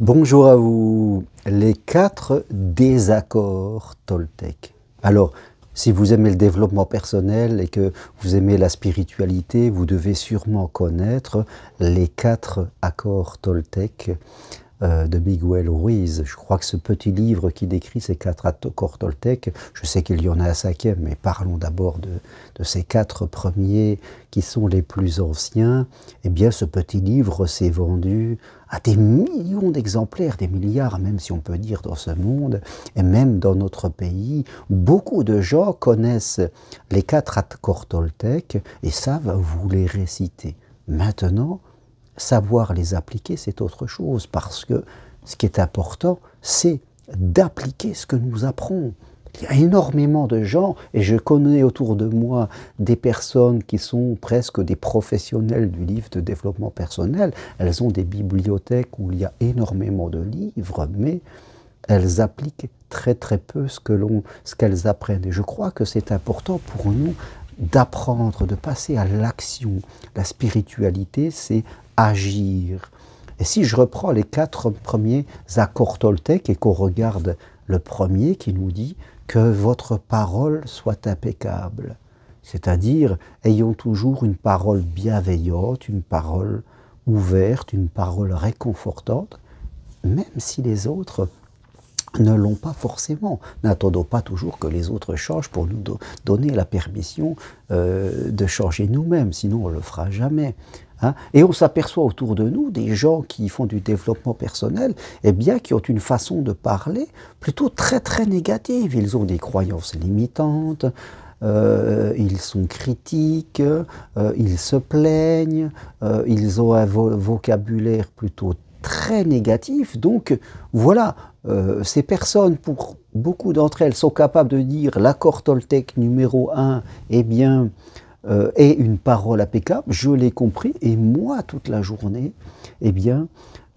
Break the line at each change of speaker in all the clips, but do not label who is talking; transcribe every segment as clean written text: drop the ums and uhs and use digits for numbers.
Bonjour à vous, les 4 désaccords Toltec. Alors, si vous aimez le développement personnel et que vous aimez la spiritualité, vous devez sûrement connaître les 4 accords Toltec de Miguel Ruiz. Je crois que ce petit livre qui décrit ces 4 accords Toltec, je sais qu'il y en a un cinquième, mais parlons d'abord de ces 4 premiers qui sont les plus anciens. Eh bien, ce petit livre s'est vendu à des millions d'exemplaires, des milliards même si on peut dire dans ce monde, et même dans notre pays. Beaucoup de gens connaissent les 4 accords Toltec et savent vous les réciter. Maintenant, savoir les appliquer, c'est autre chose, parce que ce qui est important, c'est d'appliquer ce que nous apprenons. Il y a énormément de gens, et je connais autour de moi des personnes qui sont presque des professionnels du livre de développement personnel. Elles ont des bibliothèques où il y a énormément de livres, mais elles appliquent très très peu ce qu'elles apprennent. Et je crois que c'est important pour nous d'apprendre, de passer à l'action. La spiritualité, c'est agir. Et si je reprends les 4 premiers accords Toltec et qu'on regarde le premier qui nous dit que votre parole soit impeccable, c'est-à-dire ayons toujours une parole bienveillante, une parole ouverte, une parole réconfortante, même si les autres ne l'ont pas forcément. N'attendons pas toujours que les autres changent pour nous donner la permission de changer nous-mêmes, sinon on ne le fera jamais. Hein? Et on s'aperçoit autour de nous des gens qui font du développement personnel, eh bien, qui ont une façon de parler plutôt très très négative. Ils ont des croyances limitantes, ils sont critiques, ils se plaignent, ils ont un vocabulaire plutôt très négatif. Donc voilà, ces personnes, pour beaucoup d'entre elles, sont capables de dire l'accord Toltec numéro 1, eh bien, est une parole impeccable, je l'ai compris, et moi, toute la journée, eh bien,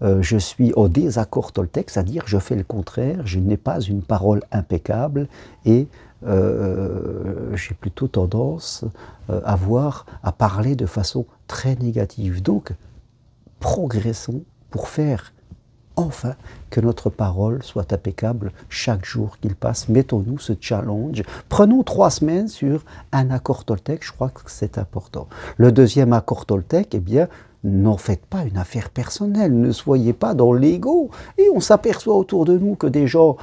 je suis au désaccord Toltec, c'est-à-dire je fais le contraire, je n'ai pas une parole impeccable, et j'ai plutôt tendance à parler de façon très négative. Donc, progressons pour faire enfin que notre parole soit impeccable chaque jour qu'il passe. Mettons-nous ce challenge. Prenons 3 semaines sur un accord Toltec, je crois que c'est important. Le deuxième accord Toltec, eh bien, n'en faites pas une affaire personnelle, ne soyez pas dans l'ego. Et on s'aperçoit autour de nous que des gens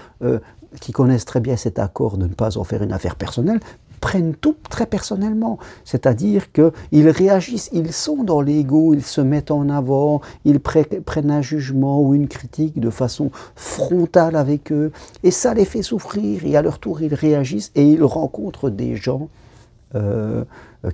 qui connaissent très bien cet accord de ne pas en faire une affaire personnelle, prennent tout très personnellement, c'est-à-dire qu'ils réagissent, ils sont dans l'ego, ils se mettent en avant, ils prennent un jugement ou une critique de façon frontale avec eux, et ça les fait souffrir, et à leur tour ils réagissent, et ils rencontrent des gens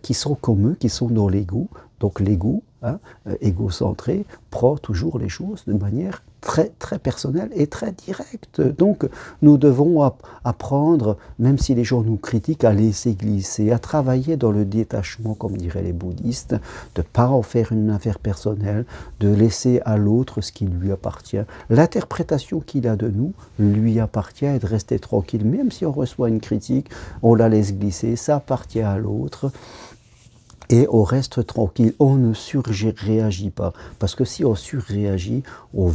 qui sont comme eux, qui sont dans l'ego. Donc l'ego, hein, égocentré, prend toujours les choses de manière très très personnelle et très directe. Donc nous devons apprendre, même si les gens nous critiquent, à laisser glisser, à travailler dans le détachement, comme diraient les bouddhistes, de ne pas en faire une affaire personnelle, de laisser à l'autre ce qui lui appartient. L'interprétation qu'il a de nous lui appartient, et de rester tranquille, même si on reçoit une critique, on la laisse glisser, ça appartient à l'autre. Et on reste tranquille, on ne surréagit pas. Parce que si on surréagit, on ne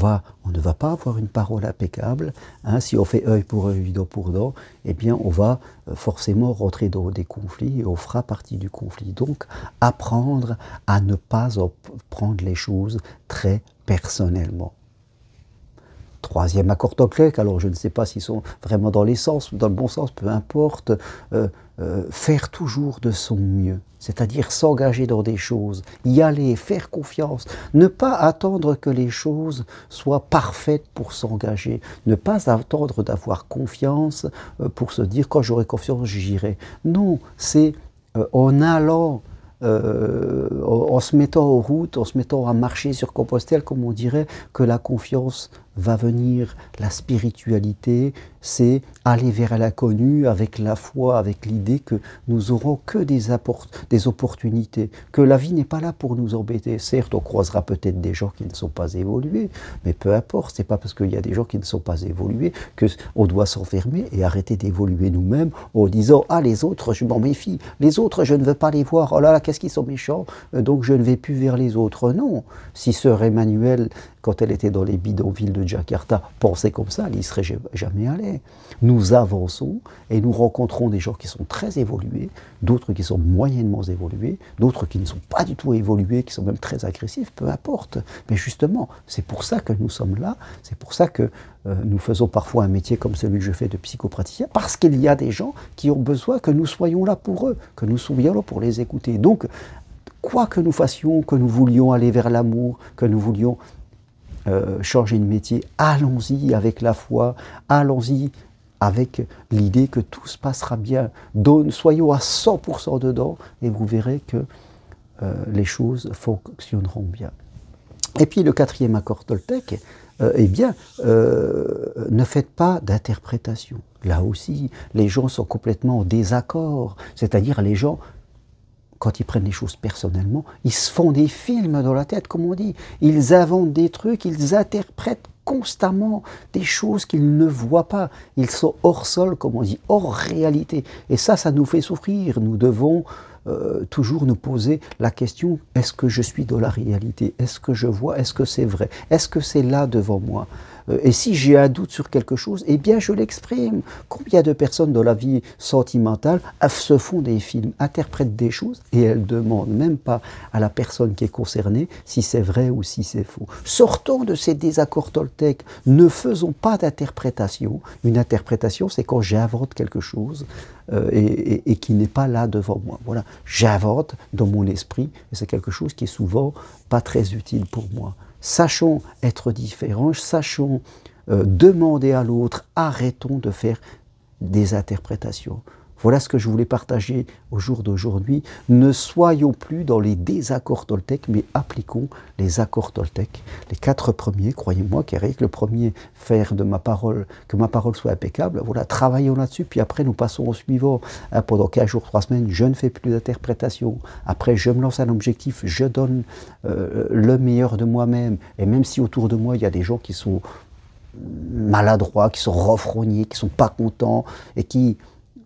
va pas avoir une parole impeccable. Hein. Si on fait œil pour œil, dent pour dent, eh bien on va forcément rentrer dans des conflits et on fera partie du conflit. Donc apprendre à ne pas prendre les choses très personnellement. Troisième accord Toltec, alors je ne sais pas s'ils sont vraiment dans les sens, dans le bon sens, peu importe, faire toujours de son mieux, c'est-à-dire s'engager dans des choses, y aller, faire confiance, ne pas attendre que les choses soient parfaites pour s'engager, ne pas attendre d'avoir confiance pour se dire quand j'aurai confiance j'irai. Non, c'est en allant, en se mettant en route, en se mettant à marcher sur Compostelle, comme on dirait, que la confiance va venir. La spiritualité, c'est aller vers l'inconnu avec la foi, avec l'idée que nous aurons que des opportunités, que la vie n'est pas là pour nous embêter. Certes, on croisera peut-être des gens qui ne sont pas évolués, mais peu importe, c'est pas parce qu'il y a des gens qui ne sont pas évolués qu'on doit s'enfermer et arrêter d'évoluer nous-mêmes en disant « Ah, les autres, je m'en méfie, les autres, je ne veux pas les voir, oh là là, qu'est-ce qu'ils sont méchants, donc je ne vais plus vers les autres. » Non, si Sœur Emmanuel quand elle était dans les bidonvilles de Jakarta, pensait comme ça, elle n'y serait jamais allée. Nous avançons et nous rencontrons des gens qui sont très évolués, d'autres qui sont moyennement évolués, d'autres qui ne sont pas du tout évolués, qui sont même très agressifs, peu importe. Mais justement, c'est pour ça que nous sommes là, c'est pour ça que nous faisons parfois un métier comme celui que je fais de psychopraticien, parce qu'il y a des gens qui ont besoin que nous soyons là pour eux, que nous soyons là pour les écouter. Donc, quoi que nous fassions, que nous voulions aller vers l'amour, que nous voulions changer de métier, allons-y avec la foi, allons-y avec l'idée que tout se passera bien. Soyons à 100% dedans et vous verrez que les choses fonctionneront bien. Et puis le quatrième accord Toltec, eh bien, ne faites pas d'interprétation. Là aussi, les gens sont complètement en désaccord. C'est-à-dire les gens, quand ils prennent les choses personnellement, ils se font des films dans la tête, comme on dit. Ils inventent des trucs, ils interprètent constamment des choses qu'ils ne voient pas. Ils sont hors sol, comme on dit, hors réalité. Et ça nous fait souffrir. Nous devons toujours nous poser la question, est-ce que je suis dans la réalité? Est-ce que je vois? Est-ce que c'est vrai? Est-ce que c'est là devant moi? Et si j'ai un doute sur quelque chose, eh bien je l'exprime. Combien de personnes dans la vie sentimentale se font des films, interprètent des choses et elles ne demandent même pas à la personne qui est concernée si c'est vrai ou si c'est faux. Sortons de ces désaccords Toltec, ne faisons pas d'interprétation. Une interprétation, c'est quand j'invente quelque chose et qui n'est pas là devant moi. Voilà, j'invente dans mon esprit et c'est quelque chose qui est souvent pas très utile pour moi. Sachons être différents, sachons demander à l'autre, arrêtons de faire des interprétations. Voilà ce que je voulais partager au jour d'aujourd'hui. Ne soyons plus dans les désaccords Toltec, mais appliquons les accords Toltec. Les 4 premiers, croyez-moi, qu'avec le premier, faire de ma parole, que ma parole soit impeccable, voilà, travaillons là-dessus, puis après nous passons au suivant. Pendant 15 jours, 3 semaines, je ne fais plus d'interprétation. Après, je me lance un objectif, je donne le meilleur de moi-même. Et même si autour de moi, il y a des gens qui sont maladroits, qui sont renfrognés, qui ne sont pas contents, et qui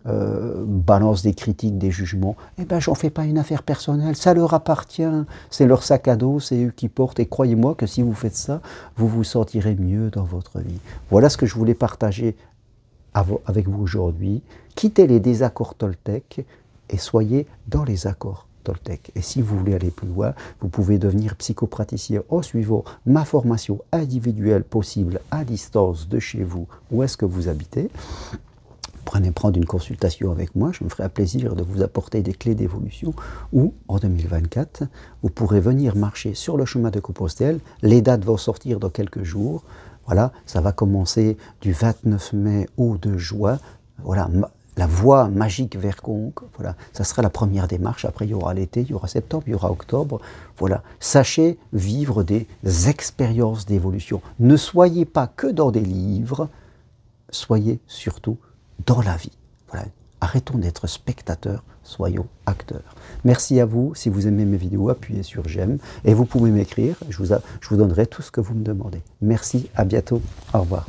balancent des critiques, des jugements, eh bien j'en fais pas une affaire personnelle, ça leur appartient, c'est leur sac à dos, c'est eux qui portent, et croyez-moi que si vous faites ça, vous vous sentirez mieux dans votre vie. Voilà ce que je voulais partager avec vous aujourd'hui. Quittez les désaccords Toltec et soyez dans les accords Toltec. Et si vous voulez aller plus loin, vous pouvez devenir psychopraticien en suivant ma formation individuelle possible à distance de chez vous, où est-ce que vous habitez. Prenez prendre une consultation avec moi, je me ferai un plaisir de vous apporter des clés d'évolution, ou en 2024, vous pourrez venir marcher sur le chemin de Compostelle. Les dates vont sortir dans quelques jours. Voilà, ça va commencer du 29 mai au 2 juin. Voilà, la voie magique vers Conques. Voilà, ça sera la première démarche. Après, il y aura l'été, il y aura septembre, il y aura octobre. Voilà, sachez vivre des expériences d'évolution. Ne soyez pas que dans des livres, soyez surtout dans la vie. Voilà. Arrêtons d'être spectateurs, soyons acteurs. Merci à vous. Si vous aimez mes vidéos, appuyez sur j'aime et vous pouvez m'écrire. Je vous donnerai tout ce que vous me demandez. Merci, à bientôt. Au revoir.